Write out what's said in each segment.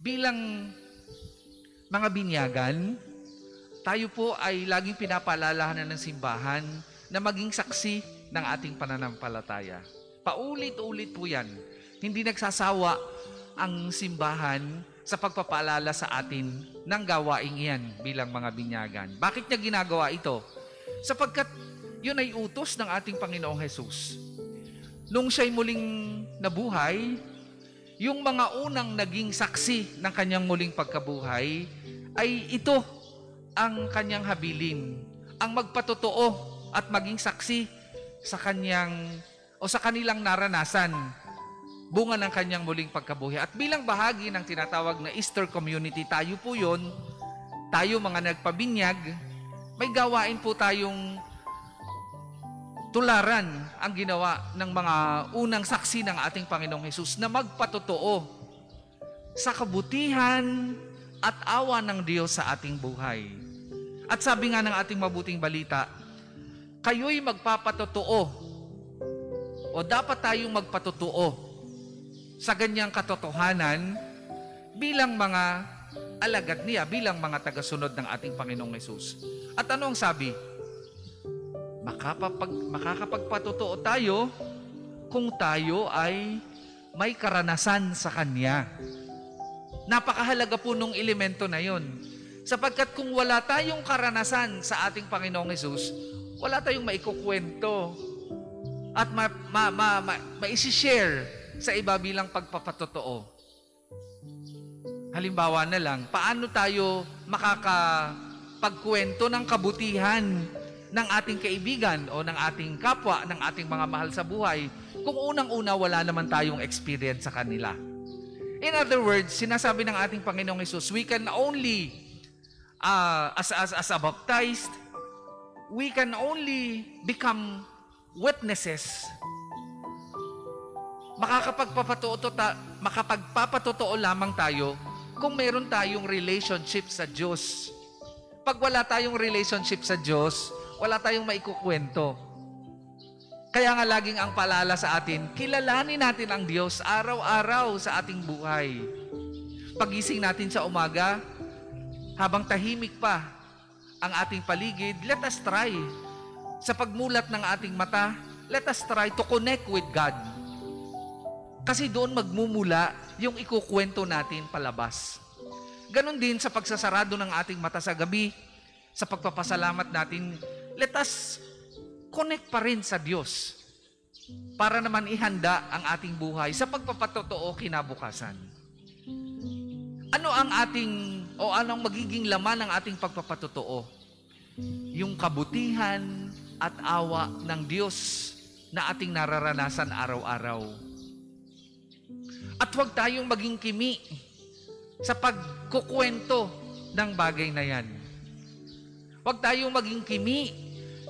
Bilang mga binyagan, tayo po ay laging pinapaalalahanan ng simbahan na maging saksi ng ating pananampalataya. Paulit-ulit po yan. Hindi nagsasawa ang simbahan sa pagpapaalala sa atin ng gawaing iyan bilang mga binyagan. Bakit niya ginagawa ito? Sapagkat yun ay utos ng ating Panginoong Hesus. Nung siya'y muling nabuhay, yung mga unang naging saksi ng kanyang muling pagkabuhay ay ito ang kanyang habilin, ang magpatotoo at maging saksi sa kanyang o sa kanilang naranasan, bunga ng kanyang muling pagkabuhay. At bilang bahagi ng tinatawag na Easter community, tayo po yun, tayo mga nagpabinyag, may gawain po tayong tularan ang ginawa ng mga unang saksi ng ating Panginoong Hesus na magpatotoo sa kabutihan at awa ng Diyos sa ating buhay. At sabi nga ng ating mabuting balita, kayo'y magpapatotoo o dapat tayong magpatotoo sa ganyang katotohanan bilang mga alagad niya, bilang mga tagasunod ng ating Panginoong Hesus. At ano ang sabi? Makakapagpatotoo tayo kung tayo ay may karanasan sa Kanya. Napakahalaga po nung elemento na yon. Sapagkat kung wala tayong karanasan sa ating Panginoong Hesus, wala tayong maikukwento at maisishare sa iba bilang pagpapatotoo. Halimbawa na lang, paano tayo makakapagkwento ng kabutihan ng ating kaibigan o ng ating kapwa, ng ating mga mahal sa buhay, kung unang-una wala naman tayong experience sa kanila. In other words, sinasabi ng ating Panginoong Hesus, we can only, as a baptized, we can only become witnesses. Makapagpapatotoo lamang tayo kung meron tayong relationship sa Diyos. Pag wala tayong relationship sa Diyos, wala tayong maikukwento. Kaya nga laging ang paalala sa atin, kilalanin natin ang Diyos araw-araw sa ating buhay. Pagising natin sa umaga, habang tahimik pa ang ating paligid, let us try. Sa pagmulat ng ating mata, let us try to connect with God. Kasi doon magmumula yung ikukwento natin palabas. Ganon din sa pagsasarado ng ating mata sa gabi, sa pagpapasalamat natin, let us connect pa rin sa Diyos para naman ihanda ang ating buhay sa pagpapatotoo kinabukasan. Ano ang anong magiging laman ng ating pagpapatotoo? Yung kabutihan at awa ng Diyos na ating nararanasan araw-araw. At huwag tayong maging kimi sa pagkukwento ng bagay na yan. Huwag tayong maging kimi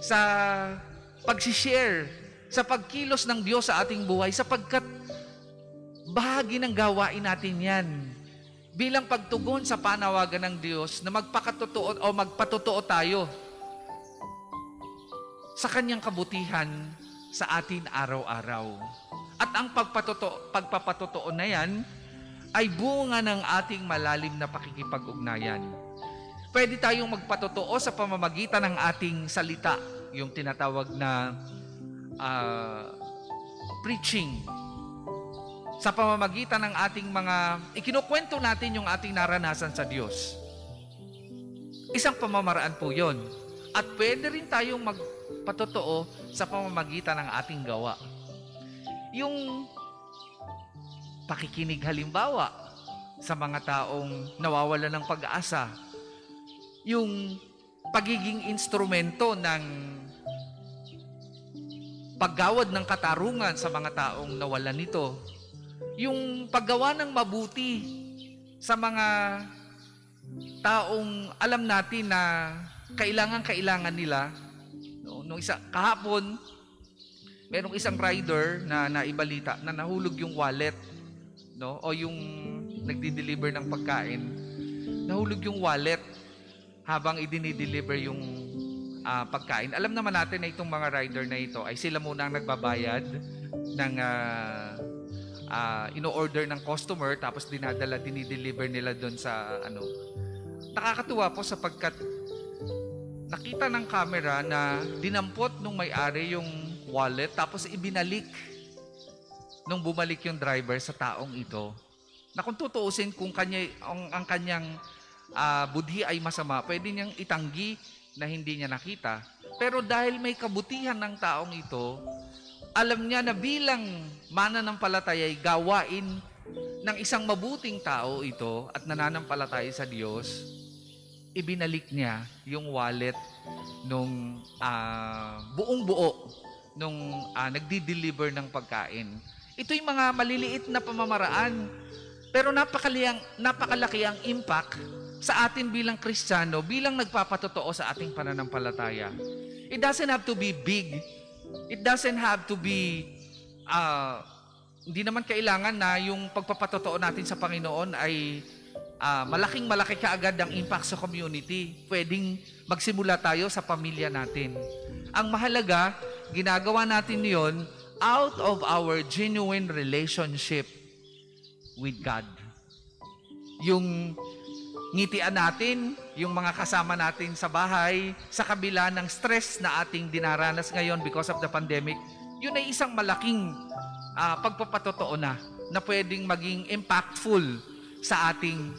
sa pag-share, sa pagkilos ng Diyos sa ating buhay, sapagkat bahagi ng gawain natin yan bilang pagtugon sa panawagan ng Diyos na magpakatotoo o magpatotoo tayo sa Kanyang kabutihan sa atin araw-araw. At ang pagpapatotoo na yan ay bunga ng ating malalim na pakikipag-ugnayan. Pwede tayong magpatotoo sa pamamagitan ng ating salita, yung tinatawag na preaching. Sa pamamagitan ng ating ikinukwento natin yung ating naranasan sa Diyos. Isang pamamaraan po yon. At pwede rin tayong magpatotoo sa pamamagitan ng ating gawa. Yung pakikinig halimbawa sa mga taong nawawalan ng pag-asa. Yung pagiging instrumento ng paggawad ng katarungan sa mga taong nawalan nito. Yung paggawa ng mabuti sa mga taong alam natin na kailangan nila. Nung kahapon, merong isang rider na naibalita na nahulog yung wallet, no? O yung nagdi-deliver ng pagkain. Nahulog yung wallet habang idini-deliver yung pagkain. Alam naman natin na itong mga rider na ito ay sila muna ang nagbabayad ng ino-order ng customer tapos dinideliver nila doon sa ano. Nakakatuwa po sapagkat nakita ng camera na dinampot nung may-ari yung wallet tapos ibinalik nung bumalik yung driver sa taong ito. Na kung tutuusin kung ang kanyang budhi ay masama, pwede niyang itanggi na hindi niya nakita. Pero dahil may kabutihan ng taong ito, alam niya na bilang mananampalataya ay gawain ng isang mabuting tao ito at nananampalataya sa Diyos, ibinalik niya yung wallet nung buong-buo nung nagdi-deliver ng pagkain. Ito yung mga maliliit na pamamaraan, pero napakalaki ang impact sa atin bilang Kristiyano, bilang nagpapatotoo sa ating pananampalataya. It doesn't have to be big. It doesn't have to be, hindi naman kailangan na yung pagpapatotoo natin sa Panginoon ay malaking-malaki kaagad ang impact sa community. Pwedeng magsimula tayo sa pamilya natin. Ang mahalaga, ginagawa natin yon out of our genuine relationship with God. Yung ngitian natin, yung mga kasama natin sa bahay, sa kabila ng stress na ating dinaranas ngayon because of the pandemic, yun ay isang malaking pagpapatotoo na pwedeng maging impactful sa ating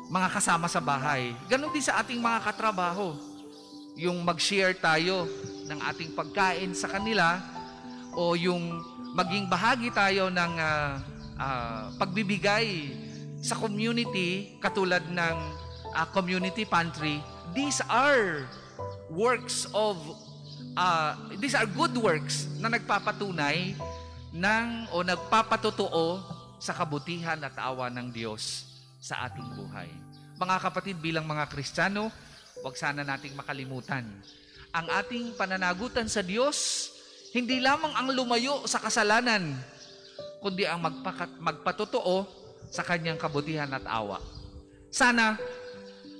mga kasama sa bahay. Ganon din sa ating mga katrabaho. Yung mag-share tayo ng ating pagkain sa kanila o yung maging bahagi tayo ng pagbibigay sa community katulad ng community pantry. These are good works na nagpapatunay o nagpapatotoo sa kabutihan at awa ng Diyos sa ating buhay. Mga kapatid, bilang mga Kristiyano, huwag sana nating makalimutan. Ang ating pananagutan sa Diyos, hindi lamang ang lumayo sa kasalanan, kundi ang magpatotoo sa Kanyang kabutihan at awa. Sana,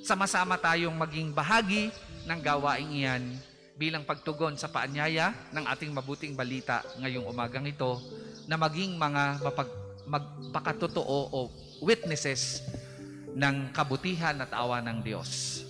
sama-sama tayong maging bahagi ng gawaing iyan bilang pagtugon sa paanyaya ng ating mabuting balita ngayong umagang ito na maging mga magpakatotoo o witnesses ng kabutihan at awa ng Diyos.